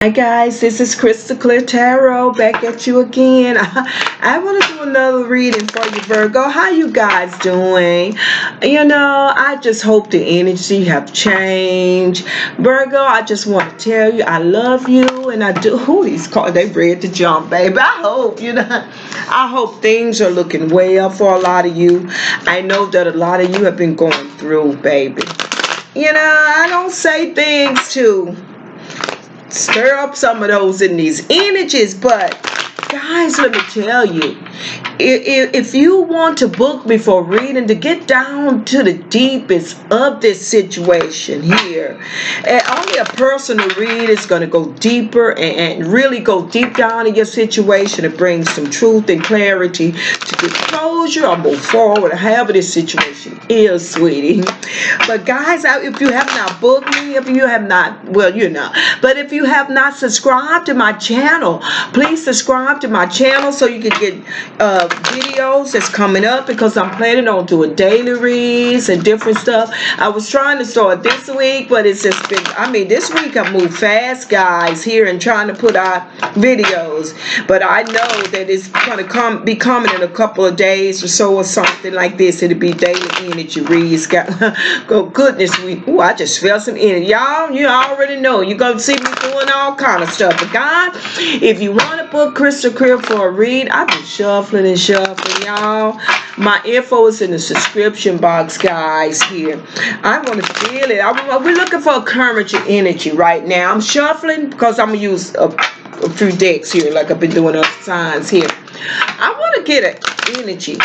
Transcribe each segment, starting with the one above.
Hi guys, this is CrystalClear Tarot back at you again. I want to do another reading for you, Virgo. How you guys doing? I just hope the energy have changed. Virgo, I just want to tell you I love you, and I do. Who these cards? They ready to jump, baby. I hope things are looking well for a lot of you. I know that a lot of you have been going through, baby. I don't say things to stir up some of those in these energies, but guys, let me tell you, if you want to book me for reading to get down to the deepest of this situation here, and only a personal read is going to go deeper and really go deep down in your situation and bring some truth and clarity to get closure or move forward, however this situation is, sweetie. But guys, if you have not booked me, if you have not, well, but if you have not subscribed to my channel, please subscribe to my channel so you can get videos that's coming up, because I'm planning on doing daily reads and different stuff. I was trying to start this week, but it's just been, this week I moved fast, guys, here and trying to put out videos, but I know that it's going to be coming in a couple of days or so or something like this. It'll be daily energy reads. Go goodness, I just felt some energy. Y'all, you already know you're going to see me doing all kind of stuff. But God, if you want to book CrystalClear for a read, I've been shuffling and shuffling, y'all. My info is in the subscription box, guys, here. I want to feel it. We're looking for a current energy right now. I'm shuffling because I'm going to use a few decks here like I've been doing other times here. I want to get an energy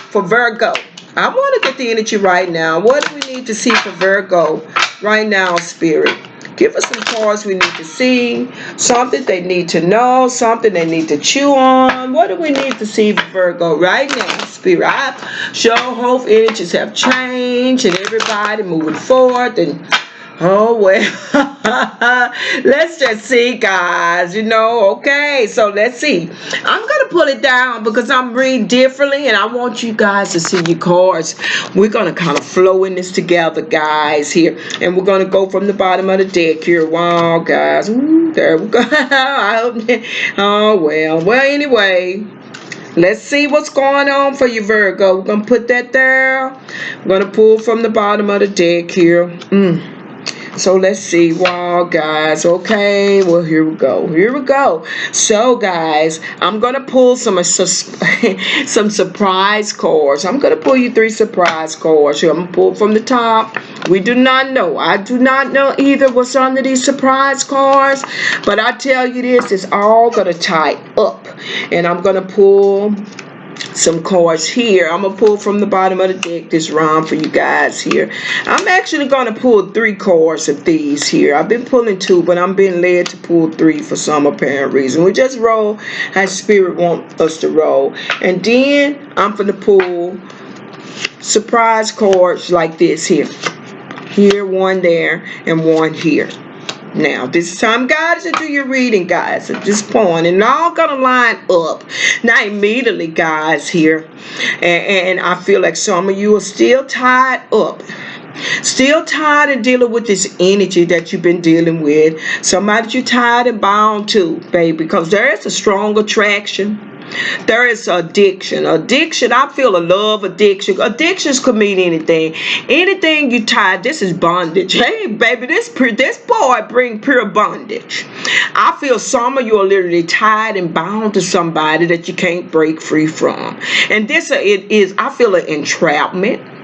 for Virgo. I want to get the energy right now. What do we need to see for Virgo right now, Spirit? Give us some cards we need to see, something they need to know, something they need to chew on. What do we need to see for Virgo right now, Spirit? I sure hope energies have changed and everybody moving forward. And oh, well, let's just see, guys, okay, so let's see. I'm going to pull it down because I'm reading differently, and I want you guys to see your cards. We're going to kind of flow in this together, guys, here, and we're going to go from the bottom of the deck here. Wow, guys, ooh, there we go. Oh, well, anyway. Let's see what's going on for you, Virgo. We're going to put that there. We're going to pull from the bottom of the deck here. So let's see. Wow, guys. Okay. Well, here we go. So, guys, I'm going to pull some surprise cards. I'm going to pull you 3 surprise cards. I'm going to pull from the top. We do not know. I do not know either what's under these surprise cards. But I tell you this, it's all going to tie up. And I'm going to pull some cards here. I'm gonna pull from the bottom of the deck this round for you guys here. I'm actually gonna pull 3 cards of these here. I've been pulling 2, but I'm being led to pull 3 for some apparent reason. We just roll as Spirit wants us to roll, and then I'm gonna pull surprise cards like this here. Here, one there, and one here. Now, this time, guys, to do your reading, guys, at this point, and all gonna line up. Now, immediately, guys, here, and I feel like some of you are still tied up. Still tired of dealing with this energy that you've been dealing with. Somebody you're tired and bound to, baby, because there is a strong attraction. There is addiction. I feel a love addiction. Addictions could mean anything. Anything you tied, this is bondage. Hey, baby, this boy bring pure bondage. I feel some of you are literally tied and bound to somebody that you can't break free from. And this, I feel an entrapment.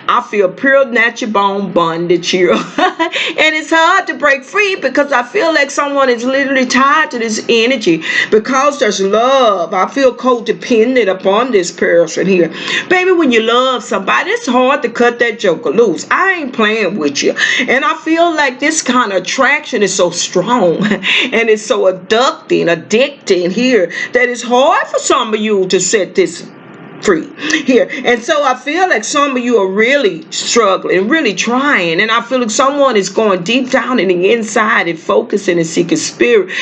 I feel pure natural bone bondage here. And it's hard to break free because I feel like someone is literally tied to this energy because there's love. I feel codependent upon this person here. Baby, when you love somebody, it's hard to cut that joker loose. I ain't playing with you. And I feel like this kind of attraction is so strong and it's so addicting here that it's hard for some of you to set this free here. And so I feel like some of you are really struggling, really trying, and I feel like someone is going deep down in the inside and focusing and seeking spirit,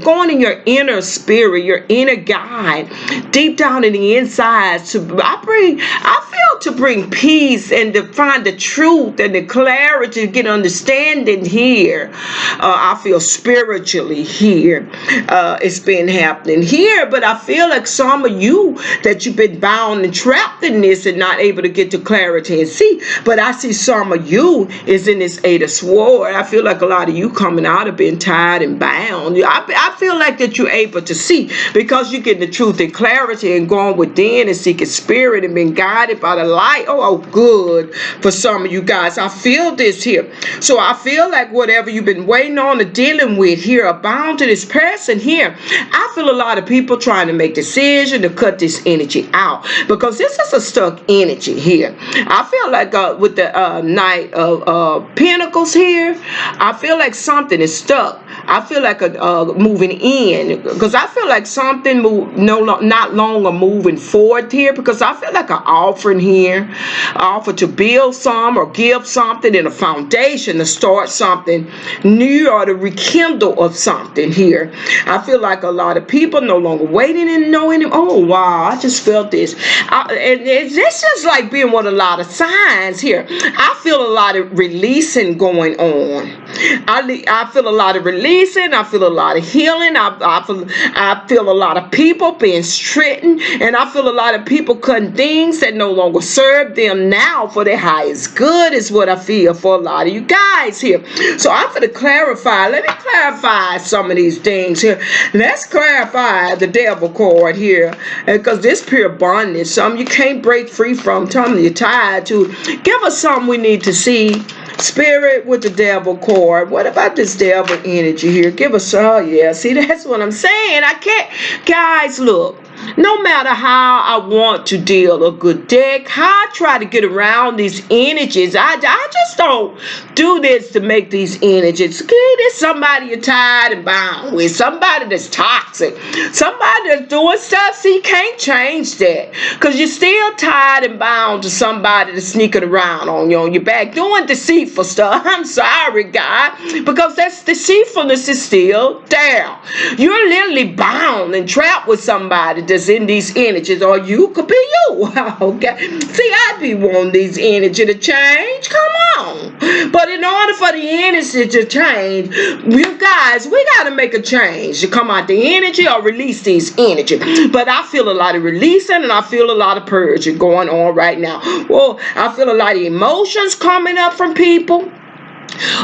going in your inner spirit, your inner guide, deep down in the inside. I feel to bring peace and to find the truth and the clarity, to get understanding here. I feel spiritually here. It's been happening here, but I feel like some of you that you've been bound and trapped in this and not able to get to clarity and see. But I see some of you is in this Eight of Swords. I feel like a lot of you coming out of being tied and bound. I feel like that you're able to see because you get the truth and clarity and going within and seeking spirit and being guided by the light. Oh, good for some of you guys. I feel this here. So I feel like whatever you've been waiting on or dealing with here, are bound to this person here. I feel a lot of people trying to make decisions to cut this energy out because this is a stuck energy here. I feel like with the Knight of Pentacles here, I feel like something is stuck. I feel like moving in because I feel like something not longer moving forward here because I feel like an offering here, offer to build some or give something in a foundation to start something new or to rekindle of something here. I feel like a lot of people no longer waiting and knowing him. Oh wow, I just felt this. And it's just like being with a lot of signs here. I feel a lot of releasing going on. I feel a lot of releasing. I feel a lot of healing. I feel a lot of people being straightened, and I feel a lot of people cutting things that no longer serve them now for their highest good is what I feel for a lot of you guys here. So I'm going to clarify. Let me clarify some of these things here. Let's clarify the devil card here because this pure bondage, something you can't break free from, something you're tied to. Give us something we need to see. Spirit with the devil cord. What about this devil energy here? Give us, oh yeah, see, that's what I'm saying. I can't, guys, look. No matter how I want to deal a good deck, how I try to get around these energies, I just don't do this to make these energies. Okay, there's somebody you're tired and bound with, somebody that's toxic, somebody that's doing stuff. See, you can't change that because you're still tied and bound to somebody that's sneaking around on your back, doing deceitful stuff. I'm sorry, God, because that's deceitfulness is still there. You're literally bound and trapped with somebody that's in these energies, or you could be you. Okay, see, I be wanting these energy to change. Come on, but in order for the energy to change, you guys, we got to make a change to come out the energy or release these energy. But I feel a lot of releasing and I feel a lot of purging going on right now. Well, I feel a lot of emotions coming up from people.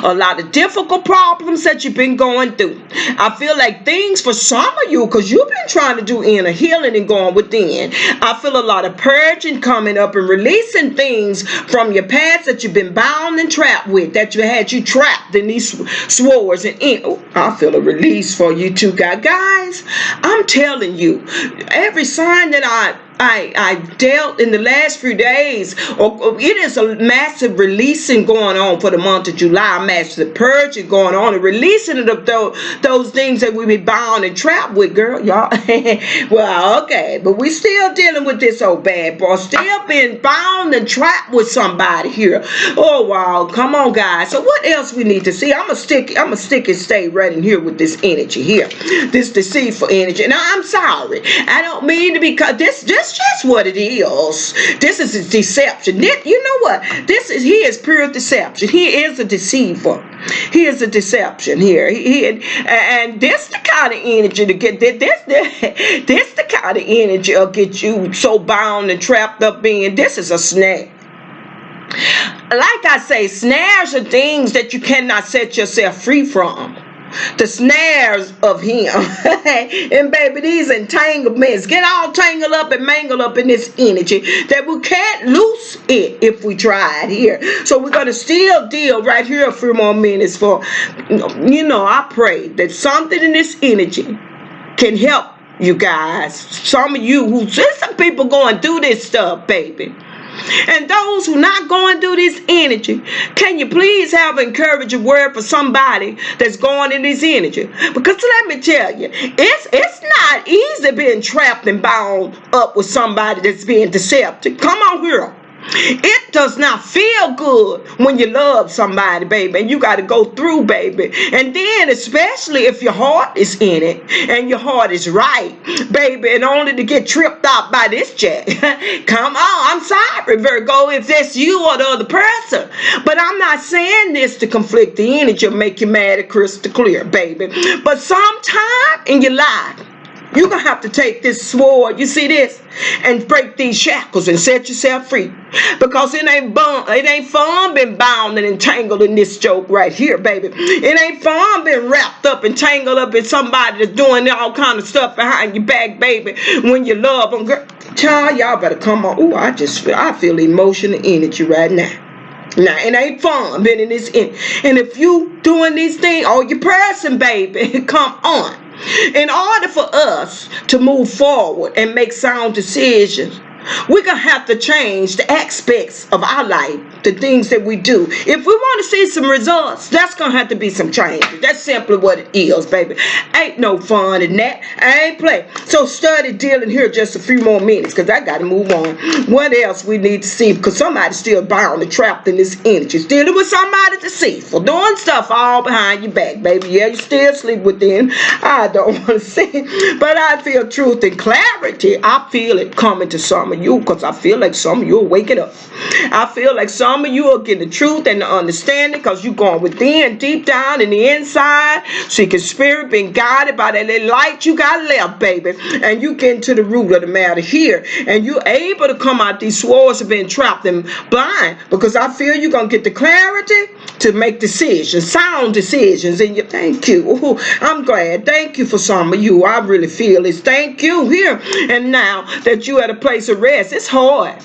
A lot of difficult problems that you've been going through. I feel like things for some of you, because you've been trying to do inner healing and going within. I feel a lot of purging coming up and releasing things from your past that you've been bound and trapped with, that you trapped in these swords. And I feel a release for you too, guys. I'm telling you, every sign that I dealt in the last few days, it is a massive releasing going on for the month of July, massive purging going on and releasing of those things that we be bound and trapped with, girl, y'all. Well, okay, but we still dealing with this old bad boy, still being bound and trapped with somebody here. Oh wow, come on, guys. So what else we need to see? I'm gonna stick and stay right in here with this energy here, this deceitful energy. Now I'm sorry, I don't mean to be cut. This just what it is. This is a deception. You know what? He is pure deception. He is a deceiver. He is a deception here. And this the kind of energy to get this the kind of energy will get you so bound and trapped up in. This is a snare. Like I say, snares are things that you cannot set yourself free from. The snares of him. And baby, these entanglements get all tangled up and mangled up in this energy that we can't loose it if we tried here. So we're going to still deal right here a few more minutes for, I pray that something in this energy can help you guys. Some of you some people going through this stuff, baby. And those who not going through this energy, can you please have an encouraging word for somebody that's going in this energy? Because let me tell you, it's not easy being trapped and bound up with somebody that's being deceptive. Come on here. It does not feel good when you love somebody, baby, and you got to go through, baby. And then, especially if your heart is in it and your heart is right, baby, and only to get tripped out by this jack. Come on, I'm sorry, Virgo, if that's you or the other person. But I'm not saying this to conflict the energy or make you mad at CrystalClear, baby. But sometime in your life, you're going to have to take this sword, you see this, and break these shackles and set yourself free. Because it ain't fun being bound and entangled in this joke right here, baby. It ain't fun being wrapped up and tangled up in somebody that's doing all kind of stuff behind your back, baby, when you love them. Girl, child, y'all better come on. Ooh, I feel emotional energy right now. Now, it ain't fun being in this end. And if you doing these things, oh, you person, baby, come on. In order for us to move forward and make sound decisions, we're going to have to change the aspects of our life, the things that we do. If we want to see some results, that's going to have to be some changes. That's simply what it is, baby. Ain't no fun in that. I ain't play. So study dealing here just a few more minutes because I got to move on. What else we need to see? Because somebody's still bound and trapped in this energy. Dealing with somebody deceitful. Doing stuff all behind your back, baby. Yeah, you still sleep with them. I don't want to say it, but I feel truth and clarity. I feel it coming to some of you because I feel like some of you are waking up. I feel like some of you are getting the truth and the understanding because you're going within, deep down in the inside, seeking spirit, being guided by that little light you got left, baby. And you get to the root of the matter here. And you're able to come out these swords of being trapped and blind because I feel you're going to get the clarity to make decisions, sound decisions. And you, thank you. Ooh, I'm glad. Thank you for some of you. I really feel it's thank you here. And now that you at a place of rest, it's hard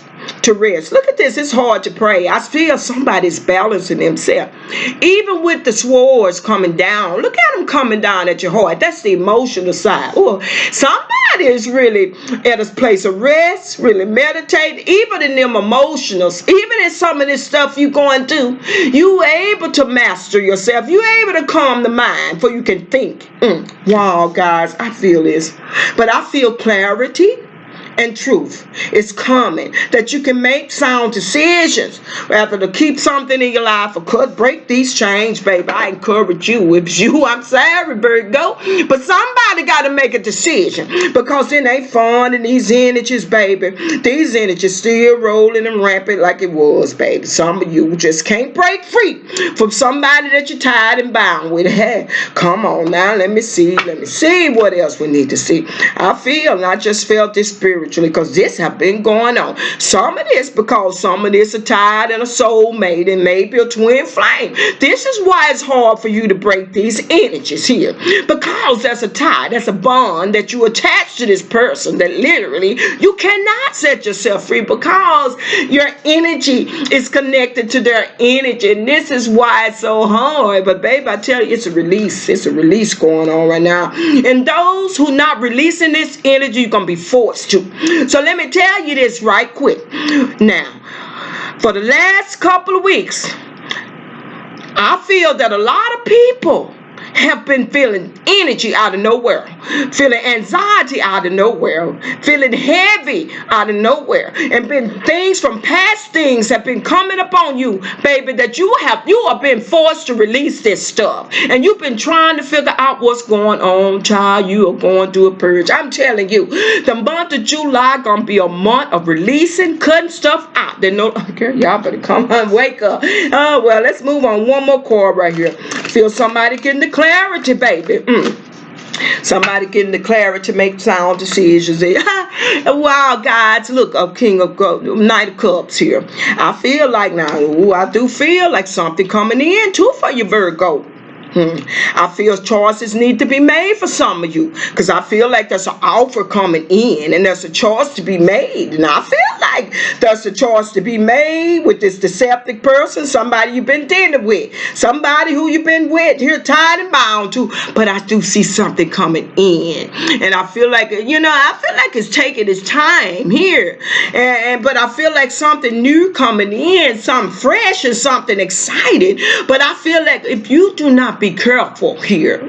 to rest. Look at this. It's hard to pray. I feel somebody's balancing themselves. Even with the swords coming down. Look at them coming down at your heart. That's the emotional side. Ooh, somebody is really at a place of rest, really meditating. Even in them emotionals, even in some of this stuff you going through, you able to master yourself. You able to calm the mind for you can think. Wow, guys, I feel this. But I feel clarity and truth is coming, that you can make sound decisions rather to keep something in your life or break these chains, baby. I encourage you. If you, I'm sorry, Virgo, but somebody got to make a decision because it ain't fun in these energies, baby. These energies still rolling and rampant like it was, baby. Some of you just can't break free from somebody that you're tired and bound with. Hey, come on now, let me see what else we need to see. I feel, and I just felt this spiritually because this have been going on. Some of this because some of this are tied and a soulmate and maybe a twin flame. This is why it's hard for you to break these energies here, because that's a tie, that's a bond that you attach to this person that literally you cannot set yourself free because your energy is connected to their energy, and this is why it's so hard. But baby, I tell you, it's a release going on right now, and those who not releasing this energy, you're gonna be forced to. So let me tell you this right quick. Now, for the last couple of weeks, I feel that a lot of people have been feeling energy out of nowhere, feeling anxiety out of nowhere, feeling heavy out of nowhere, and been things from past things have been coming upon you, baby, that you have been forced to release this stuff, and you've been trying to figure out what's going on, child. You are going through a purge. I'm telling you, the month of July gonna be a month of releasing, cutting stuff out. They know, okay, y'all better come on, wake up. Oh well, let's move on. One more card right here. Feel somebody getting the clarity, baby. Somebody getting the clarity to make sound decisions. Wow, guys, look, a King of Knight of Cups here. I feel like now, I do feel like something coming in too for you, Virgo. I feel choices need to be made for some of you because I feel like there's an offer coming in and there's a choice to be made. And I feel like there's a choice to be made with this deceptive person, somebody you've been dealing with, somebody who you've been with here tied and bound to. But I do see something coming in. And I feel like, I feel like it's taking its time here. But I feel like something new coming in, something fresh and something exciting. But I feel like if you do not be careful here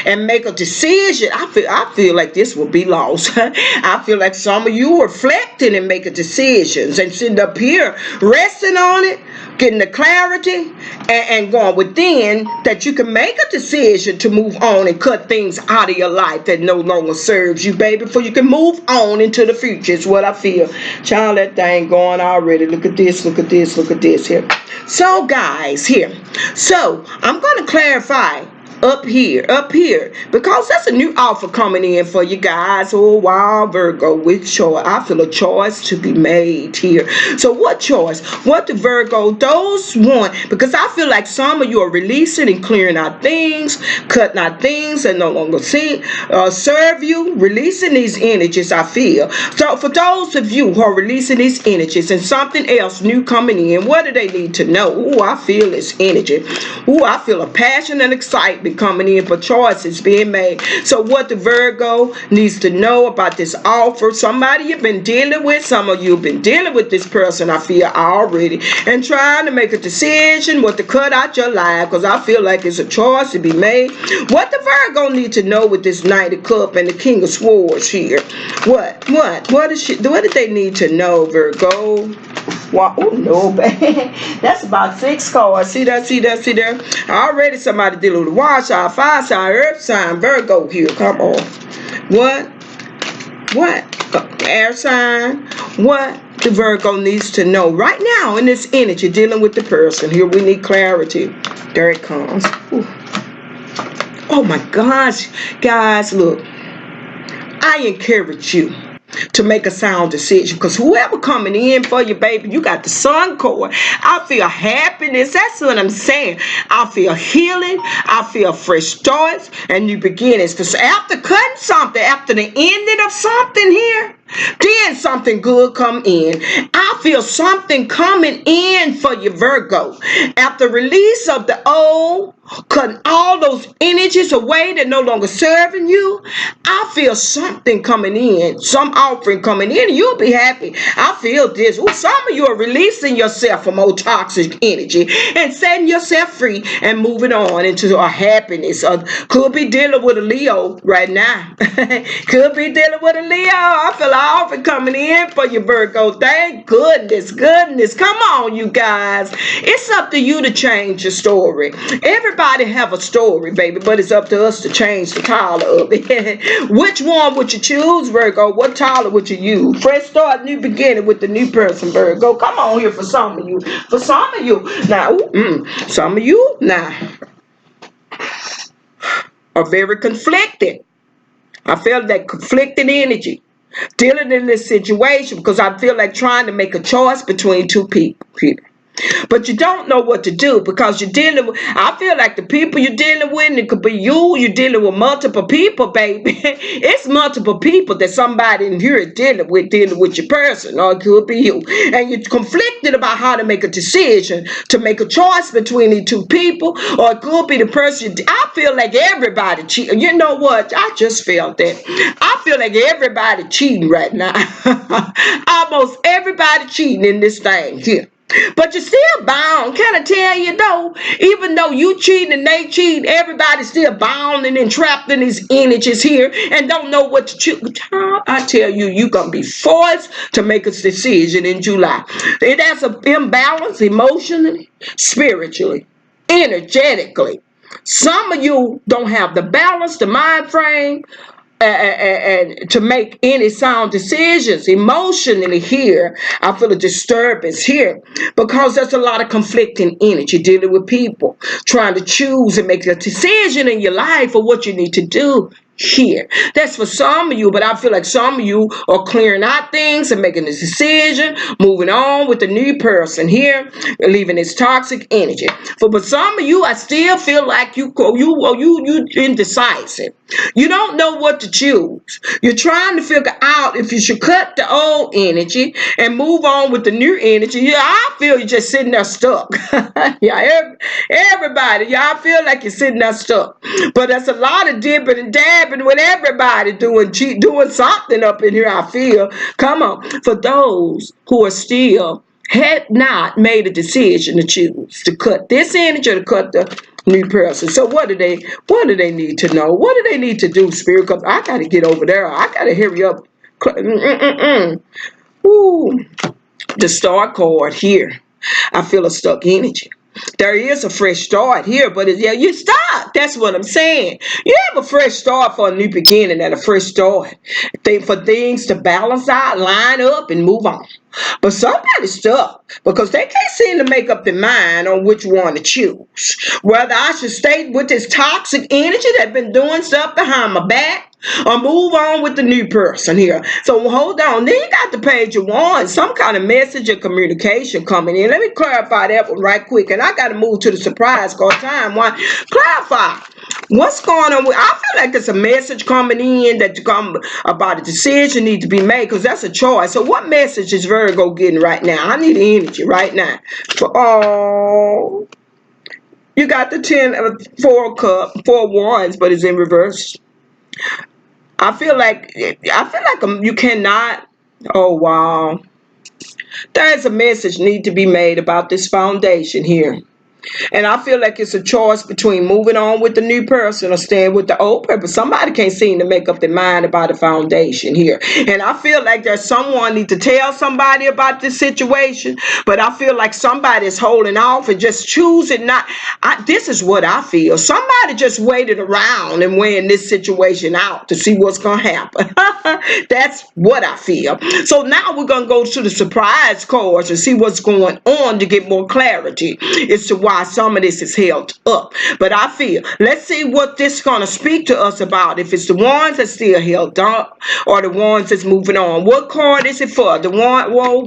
and make a decision, I feel like this will be lost. I feel like some of you are reflecting and making decisions and sitting up here resting on it, getting the clarity and going within that you can make a decision to move on and cut things out of your life that no longer serves you, baby, before you can move on into the future is what I feel. Child, that thing going already. Look at this, look at this, look at this here. So guys, here. So I'm going to clarify up here, because that's a new offer coming in for you guys. Oh wow, Virgo, with choice. I feel a choice to be made here. So what choice? What the Virgo, those want, because I feel like some of you are releasing and clearing out things, cutting out things that no longer serve you, releasing these energies, I feel. So for those of you who are releasing these energies and something else new coming in, what do they need to know? Oh, I feel this energy. Oh, I feel a passion and excitement coming in for choices being made. So what the Virgo needs to know about this offer, somebody you've been dealing with, some of you have been dealing with this person, I feel already, and trying to make a decision what to cut out your life, because I feel like it's a choice to be made. What the Virgo need to know with this Knight of Cups and the King of Swords here? What did they need to know, Virgo? Wow, oh no, baby. That's about 6 cards. See there? Already somebody dealing with a water sign, fire sign, earth sign, Virgo here. Come on. What? Air sign. What the Virgo needs to know right now in this energy dealing with the person. Here we need clarity. There it comes. Ooh. Oh my gosh. Guys, look. I encourage you to make a sound decision, because whoever coming in for you, baby, you got the Sun card. I feel happiness. That's what I'm saying. I feel healing. I feel fresh starts and new beginnings. Because after cutting something, after the ending of something here, then something good come in. I feel something coming in for you, Virgo. After release of the old, cutting all those energies away that no longer serving you, I feel something coming in, some offering coming in, and you'll be happy. I feel this. Ooh, some of you are releasing yourself from old toxic energy and setting yourself free and moving on into a happiness. Could be dealing with a Leo right now. Could be dealing with a Leo. I feel an offering coming in for you, Virgo. Thank goodness. Come on, you guys. It's up to you to change your story. Everybody have a story, baby, but it's up to us to change the color of it. Which one would you choose, Virgo? What color would you use? Fresh start, new beginning with the new person, Virgo. Come on here for some of you. For some of you. Now, some of you now are very conflicted. I feel that conflicting energy dealing in this situation, because I feel like trying to make a choice between two people here. But you don't know what to do, because you're dealing with, I feel like the people you're dealing with, and it could be you're dealing with multiple people, baby. It's multiple people that somebody in here is dealing with your person, or it could be you. And you're conflicted about how to make a decision, to make a choice between the two people, or it could be the person. I feel like everybody cheating. You know what? I just felt that. I feel like everybody cheating right now. Almost everybody cheating in this thing here. But you're still bound. Can I tell you though? Even though you cheating and they cheating, everybody's still bound and entrapped in these energies here and don't know what to choose. I tell you, you're going to be forced to make a decision in July. It has an imbalance emotionally, spiritually, energetically. Some of you don't have the balance, the mind frame, and to make any sound decisions emotionally here. I feel a disturbance here because there's a lot of conflicting energy dealing with people trying to choose and make a decision in your life for what you need to do. here. That's for some of you, but I feel like some of you are clearing out things and making a decision, moving on with the new person here, leaving this toxic energy. But some of you, I still feel like you indecisive. You don't know what to choose. You're trying to figure out if you should cut the old energy and move on with the new energy. Yeah, I feel you're just sitting there stuck. Yeah, everybody, y'all feel like you're sitting there stuck. But there's a lot of dipping and dabbing with everybody doing something up in here, I feel. Come on. For those who are still had not made a decision to choose to cut this energy or to cut the new person. So what do they need to know? What do they need to do, Spirit? Because I gotta get over there. I gotta hurry up. Ooh, the star card here. I feel a stuck energy. There is a fresh start here, but yeah, you stuck. That's what I'm saying. You have a fresh start for a new beginning and a fresh start. For things to balance out, line up, and move on. But somebody's stuck because they can't seem to make up their mind on which one to choose. Whether I should stay with this toxic energy that's been doing stuff behind my back or move on with the new person here. So hold on. Then you got the page of wands, some kind of message or communication coming in. Let me clarify that one right quick. And I got to move to the surprise card time. One, clarify. What's going on? I feel like it's a message coming in that you come about a decision need to be made because that's a choice. So what message is Virgo getting right now? I need energy right now. Oh, you got the 10 of 4 wands, but it's in reverse. I feel like you cannot. Oh wow, there is a message need to be made about this foundation here. And I feel like it's a choice between moving on with the new person or staying with the old person. Somebody can't seem to make up their mind about the foundation here. And I feel like there's someone need to tell somebody about this situation. But I feel like somebody is holding off and just choosing not. This is what I feel. Somebody just waited around and weighing this situation out to see what's going to happen. That's what I feel. So now we're going to go to the surprise cards and see what's going on to get more clarity as to why some of this is held up. But I feel, let's see what this is going to speak to us about. If it's the ones that's still held up or the ones that's moving on. What card is it for? The one, whoa,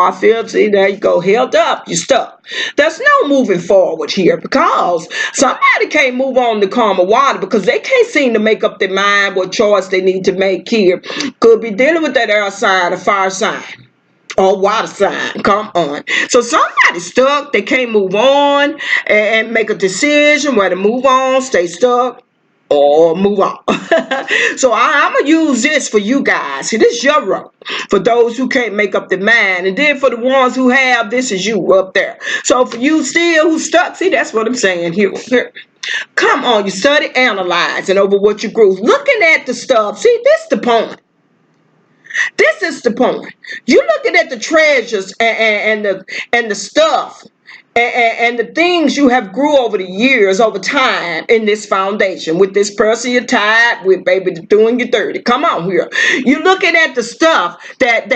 I feel, see, there you go, held up, you stuck. There's no moving forward here because somebody can't move on to calmer water because they can't seem to make up their mind what choice they need to make here. Could be dealing with that air sign or fire sign. Or water sign, come on. So somebody's stuck, they can't move on and make a decision whether to move on, stay stuck, or move on. So I'm going to use this for you guys. See, this is your row. For those who can't make up their mind. And then for the ones who have, this is you up there. So for you still who stuck, see, that's what I'm saying here. Come on, you study analyzing over what you grew. Looking at the stuff. See, this is the point. This is the point. You're looking at the treasures and the stuff and the things you have grew over the years, over time in this foundation with this person you're tied with, baby, doing your 30. Come on here. You're looking at the stuff that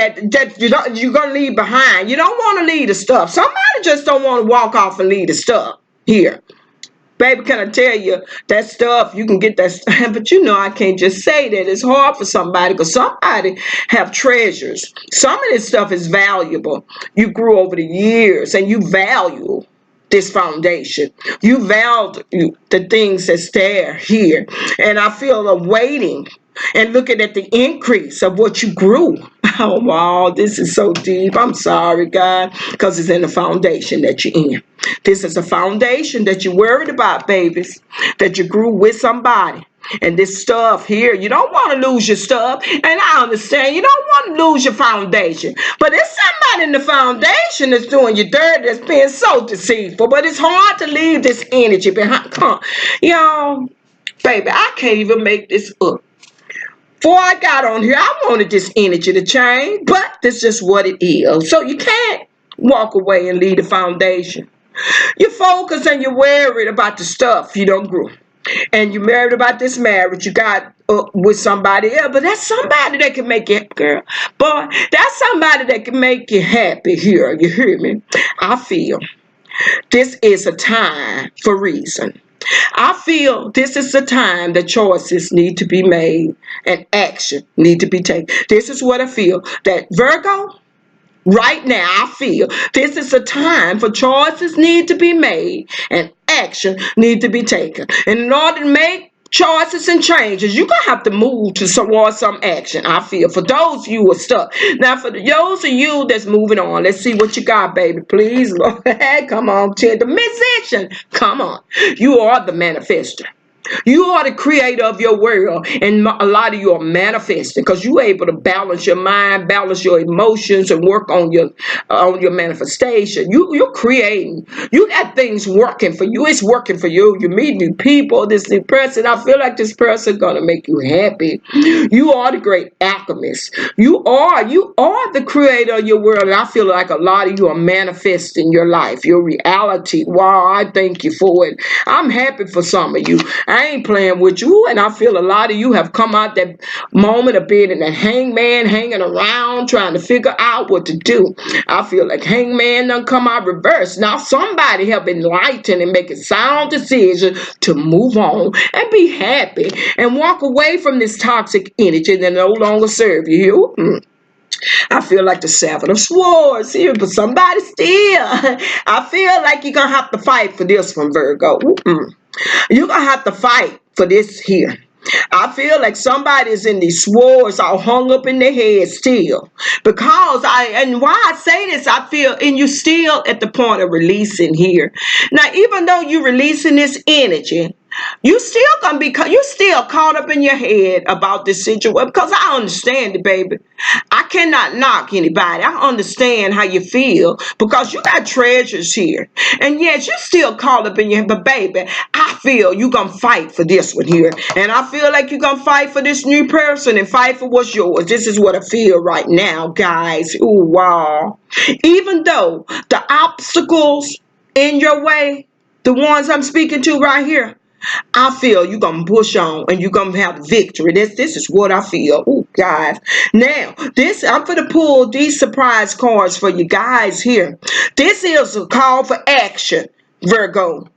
you're gonna leave behind. You don't want to leave the stuff. Somebody just don't want to walk off and leave the stuff here. Baby, can I tell you that stuff, you can get that stuff, but you know I can't just say that. It's hard for somebody because somebody have treasures. Some of this stuff is valuable. You grew over the years and you value this foundation. You value the things that's there here. And I feel a waiting and looking at the increase of what you grew. Oh, wow, this is so deep. I'm sorry, God, because it's in the foundation that you're in. This is a foundation that you're worried about, babies, that you grew with somebody. And this stuff here, you don't want to lose your stuff. And I understand you don't want to lose your foundation. But there's somebody in the foundation that's doing you dirty, that's being so deceitful. But it's hard to leave this energy behind. Come on. Y'all, baby, I can't even make this up. Before I got on here, I wanted this energy to change, but this is just what it is. So you can't walk away and leave the foundation. You're focused and you're worried about the stuff you don't grow. And you're married about this marriage you got with somebody else, but that's somebody that can make you, girl, boy, that's somebody that can make you happy here. You hear me? I feel this is a time for reason. I feel this is the time that choices need to be made and action need to be taken. This is what I feel that Virgo, right now, I feel this is a time for choices need to be made and action need to be taken. And in order to make choices and changes, you're gonna have to move towards some action. I feel for those of you who are stuck. Now, for those of you that's moving on, let's see what you got, baby. Please, Lord, come on, the musician. Come on, you are the manifester. You are the creator of your world, and a lot of you are manifesting because you're able to balance your mind, balance your emotions, and work on your manifestation. You're creating. You got things working for you. It's working for you. You meet new people. This new person. I feel like this person gonna make you happy. You are the great alchemist. You are the creator of your world. And I feel like a lot of you are manifesting your life, your reality. Wow, I thank you for it. I'm happy for some of you. I ain't playing with you, and I feel a lot of you have come out that moment of being in that hangman, hanging around, trying to figure out what to do. I feel like hangman done come out reverse. Now somebody have enlightened and making sound decisions to move on and be happy and walk away from this toxic energy that no longer serve you. I feel like the Seven of Swords here, but somebody still. I feel like you're gonna have to fight for this one, Virgo. You're gonna have to fight for this here. I feel like somebody's in these swords all hung up in their head still. And why I say this, I feel, and you still at the point of releasing here. Now, even though you're releasing this energy, you still gonna be you still caught up in your head about this situation because I understand it, baby. I cannot knock anybody. I understand how you feel because you got treasures here. And yes, you're still caught up in your head, but baby, I feel you gonna fight for this one here. And I feel like you're gonna fight for this new person and fight for what's yours. This is what I feel right now, guys. Ooh, wow. Even though the obstacles in your way, the ones I'm speaking to right here, I feel you're gonna push on and you're gonna have victory. This is what I feel. Oh, guys. Now, this I'm gonna pull these surprise cards for you guys here. This is a call for action, Virgo.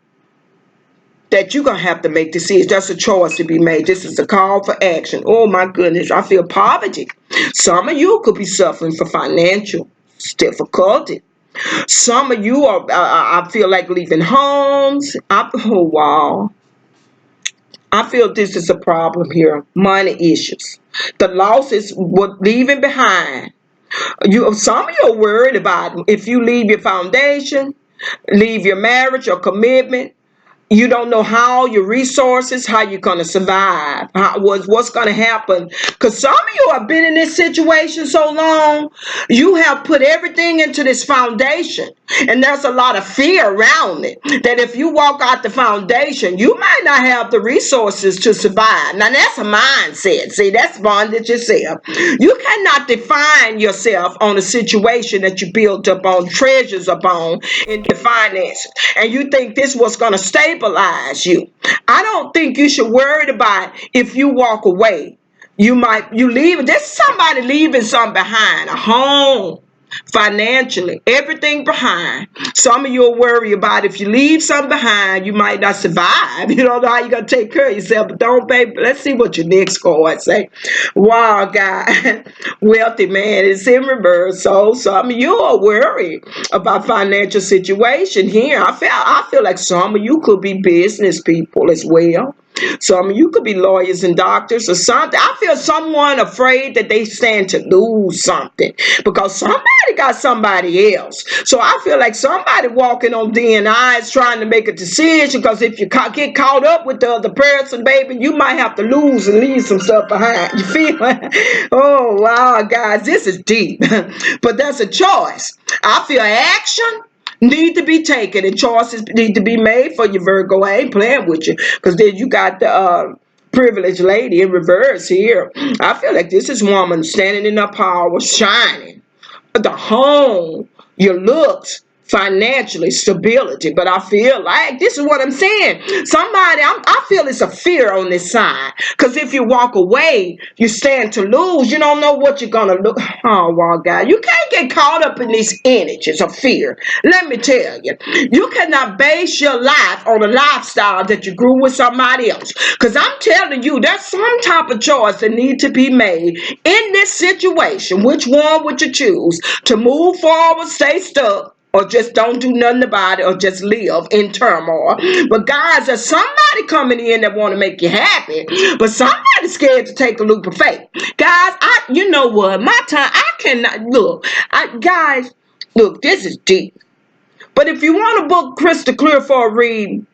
That you're gonna have to make decisions. That's a choice to be made. This is a call for action. Oh my goodness, I feel poverty. Some of you could be suffering for financial difficulty. Some of you are. I feel like leaving homes. Oh wow. I feel this is a problem here. Money issues. The losses what leaving behind. Some of you are worried about if you leave your foundation, leave your marriage or commitment. You don't know how your resources, how you're going to survive, what's going to happen. Because some of you have been in this situation so long, you have put everything into this foundation. And there's a lot of fear around it. That if you walk out the foundation, you might not have the resources to survive. Now, that's a mindset. See, that's bondage yourself. You cannot define yourself on a situation that you built up on, treasures upon in the finances. And you think this was going to stabilize you. I don't think you should worry about if you walk away. You leave. There's somebody leaving something behind, a home, financially, everything behind. Some of you will worry about if you leave something behind, you might not survive. You don't know how you're going to take care of yourself, but don't, baby. Let's see what your next card say. Wow, God. Wealthy man is in reverse. So some of you are worried about financial situation here. I feel like some of you could be business people as well. Some of you could be lawyers and doctors or something. I feel someone afraid that they stand to lose something because somebody got somebody else. So I feel like somebody walking on DNI is trying to make a decision because if you get caught up with the other person, baby, you might have to lose and leave some stuff behind. You feel? Oh, wow, guys, this is deep. But that's a choice. I feel action need to be taken and choices need to be made for you, Virgo. I ain't playing with you because then you got the privileged lady in reverse here. I feel like this is woman standing in her power, shining. The home, your looks, financially stability, but I feel like this is what I'm saying. I feel it's a fear on this side, because if you walk away, you stand to lose. You don't know what you're gonna look. Oh, well, God, you can't get caught up in these energies of fear. Let me tell you, you cannot base your life on a lifestyle that you grew with somebody else, because I'm telling you, there's some type of choice that need to be made in this situation. Which one would you choose? To move forward, stay stuck, or just don't do nothing about it, or just live in turmoil? But guys, there's somebody coming in that want to make you happy, but somebody's scared to take a leap of faith. Guys, you know what? My time, I cannot look. Guys, look, this is deep. But if you want to book Crystal Clear for a read,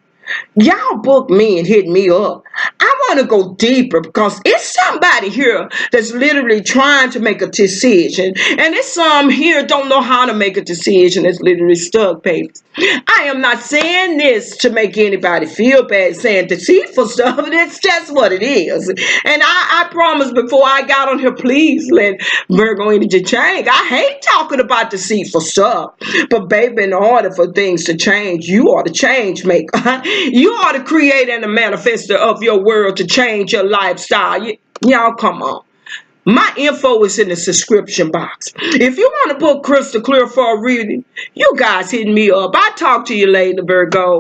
y'all book me and hit me up. I want to go deeper, because it's somebody here that's literally trying to make a decision, and it's some here don't know how to make a decision. It's literally stuck, baby. I am not saying this to make anybody feel bad, saying deceitful stuff. It's just what it is. And I promise, before I got on here, please let Virgo energy change. I hate talking about deceitful stuff, but baby, in order for things to change, you are the change maker. You are the creator and the manifester of your world to change your lifestyle. Y'all, come on. My info is in the subscription box. If you want to book Crystal Clear for a reading, you guys hit me up. I'll talk to you later, Virgo.